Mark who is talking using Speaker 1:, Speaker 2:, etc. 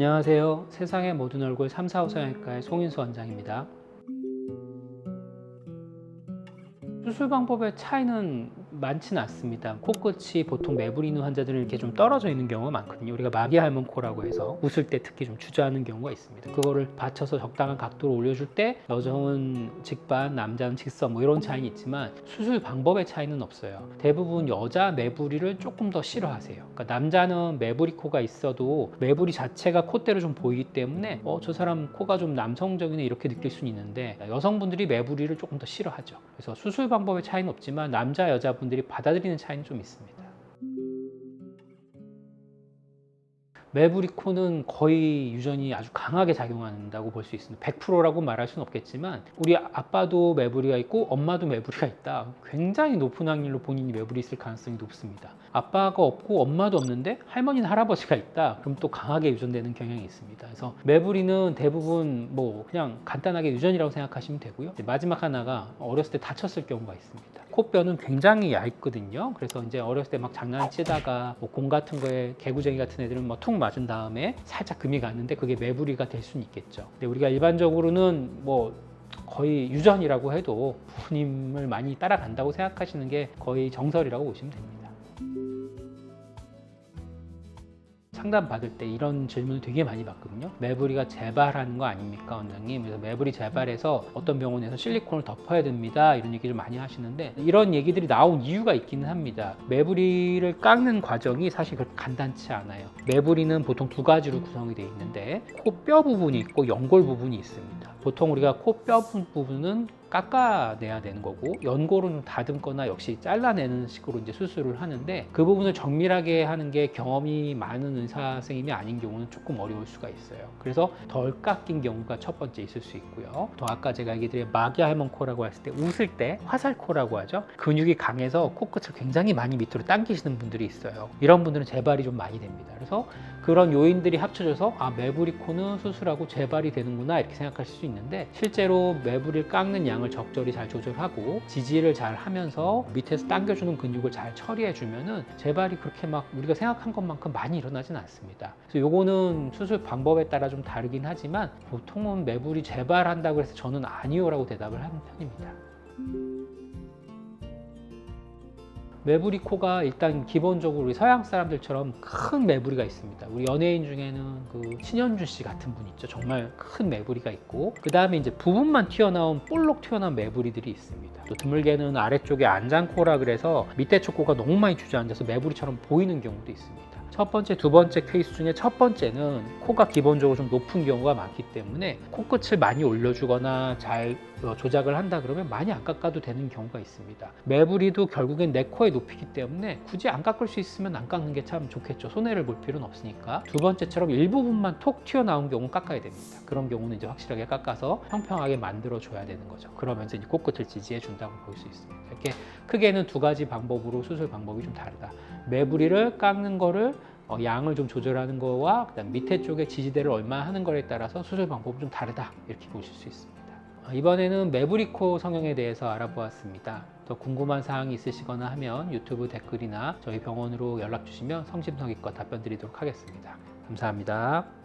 Speaker 1: 안녕하세요. 세상의 모든 얼굴 3, 4, 5 성형외과의 송인수 원장입니다. 수술 방법의 차이는 많지는 않습니다. 코끝이 보통 매부리 있는 환자들은 이렇게 좀 떨어져 있는 경우가 많거든요. 우리가 마비할몬 코라고 해서 웃을 때 특히 좀 주저하는 경우가 있습니다. 그거를 받쳐서 적당한 각도로 올려줄 때 여성은 직반, 남자는 직선 뭐 이런 차이는 있지만 수술 방법의 차이는 없어요. 대부분 여자 매부리를 조금 더 싫어하세요. 그러니까 남자는 매부리 코가 있어도 매부리 자체가 콧대로 좀 보이기 때문에 저 사람 코가 좀 남성적이네 이렇게 느낄 수는 있는데 여성분들이 매부리를 조금 더 싫어하죠. 그래서 수술 방법의 차이는 없지만 남자 여자분들이 받아들이는 차이는 좀 있습니다. 매부리 코는 거의 유전이 아주 강하게 작용한다고 볼 수 있습니다. 100%라고 말할 수는 없겠지만 우리 아빠도 매부리가 있고 엄마도 매부리가 있다. 굉장히 높은 확률로 본인이 매부리 있을 가능성이 높습니다. 아빠가 없고 엄마도 없는데 할머니나 할아버지가 있다. 그럼 또 강하게 유전되는 경향이 있습니다. 그래서 매부리는 대부분 뭐 그냥 간단하게 유전이라고 생각하시면 되고요. 마지막 하나가 어렸을 때 다쳤을 경우가 있습니다. 코뼈는 굉장히 얇거든요. 그래서 이제 어렸을 때 막 장난치다가 뭐 공 같은 거에 개구쟁이 같은 애들은 뭐 툭 맞은 다음에 살짝 금이 갔는데 그게 매부리가 될 수는 있겠죠. 근데 우리가 일반적으로는 뭐 거의 유전이라고 해도 부모님을 많이 따라간다고 생각하시는 게 거의 정설이라고 보시면 됩니다. 상담 받을 때 이런 질문을 되게 많이 받거든요. 매부리가 재발하는 거 아닙니까, 원장님? 그래서 매부리 재발해서 어떤 병원에서 실리콘을 덮어야 됩니다. 이런 얘기를 많이 하시는데 이런 얘기들이 나온 이유가 있기는 합니다. 매부리를 깎는 과정이 사실 그렇게 간단치 않아요. 매부리는 보통 두 가지로 구성이 되어 있는데 코뼈 부분이 있고 연골 부분이 있습니다. 보통 우리가 코뼈 부분은 깎아내야 되는 거고 연골은 다듬거나 역시 잘라내는 식으로 이제 수술을 하는데 그 부분을 정밀하게 하는 게 경험이 많은 의사 선생님이 아닌 경우는 조금 어려울 수가 있어요. 그래서 덜 깎인 경우가 첫 번째 있을 수 있고요. 또 아까 제가 얘기 드린 마기할몬 코라고 했을 때 웃을 때 화살코라고 하죠. 근육이 강해서 코끝을 굉장히 많이 밑으로 당기시는 분들이 있어요. 이런 분들은 재발이 좀 많이 됩니다. 그래서 그런 요인들이 합쳐져서 매부리 코는 수술하고 재발이 되는구나 이렇게 생각하실 수 있는데 실제로 매부리를 깎는 양을 적절히 잘 조절하고 지지를 잘 하면서 밑에서 당겨주는 근육을 잘 처리해 주면은 재발이 그렇게 막 우리가 생각한 것만큼 많이 일어나진 않습니다. 그래서 요거는 수술 방법에 따라 좀 다르긴 하지만 보통은 매부리 재발한다고 해서 저는 아니요라고 대답을 하는 편입니다. 매부리 코가 일단 기본적으로 우리 서양 사람들처럼 큰 매부리가 있습니다. 우리 연예인 중에는 그 신현주 씨 같은 분 있죠. 정말 큰 매부리가 있고 그 다음에 이제 부분만 튀어나온 볼록 튀어나온 매부리들이 있습니다. 또 드물게는 아래쪽에 안장코라 그래서 밑에 쪽 코가 너무 많이 주저앉아서 매부리처럼 보이는 경우도 있습니다. 첫 번째, 두 번째 케이스 중에 첫 번째는 코가 기본적으로 좀 높은 경우가 많기 때문에 코끝을 많이 올려주거나 잘 조작을 한다 그러면 많이 안 깎아도 되는 경우가 있습니다. 매부리도 결국엔 내 코의 높이기 때문에 굳이 안 깎을 수 있으면 안 깎는 게 참 좋겠죠. 손해를 볼 필요는 없으니까. 두 번째처럼 일부분만 톡 튀어나온 경우는 깎아야 됩니다. 그런 경우는 이제 확실하게 깎아서 평평하게 만들어 줘야 되는 거죠. 그러면서 이제 코끝을 지지해 준다고 볼 수 있습니다. 이렇게 크게는 두 가지 방법으로 수술 방법이 좀 다르다. 매부리를 깎는 거를 양을 좀 조절하는 거와 그다음 밑에 쪽에 지지대를 얼마나 하는 거에 따라서 수술 방법이 좀 다르다 이렇게 보실 수 있습니다. 이번에는 매부리 코 성형에 대해서 알아보았습니다. 더 궁금한 사항이 있으시거나 하면 유튜브 댓글이나 저희 병원으로 연락 주시면 성심성의껏 답변 드리도록 하겠습니다. 감사합니다.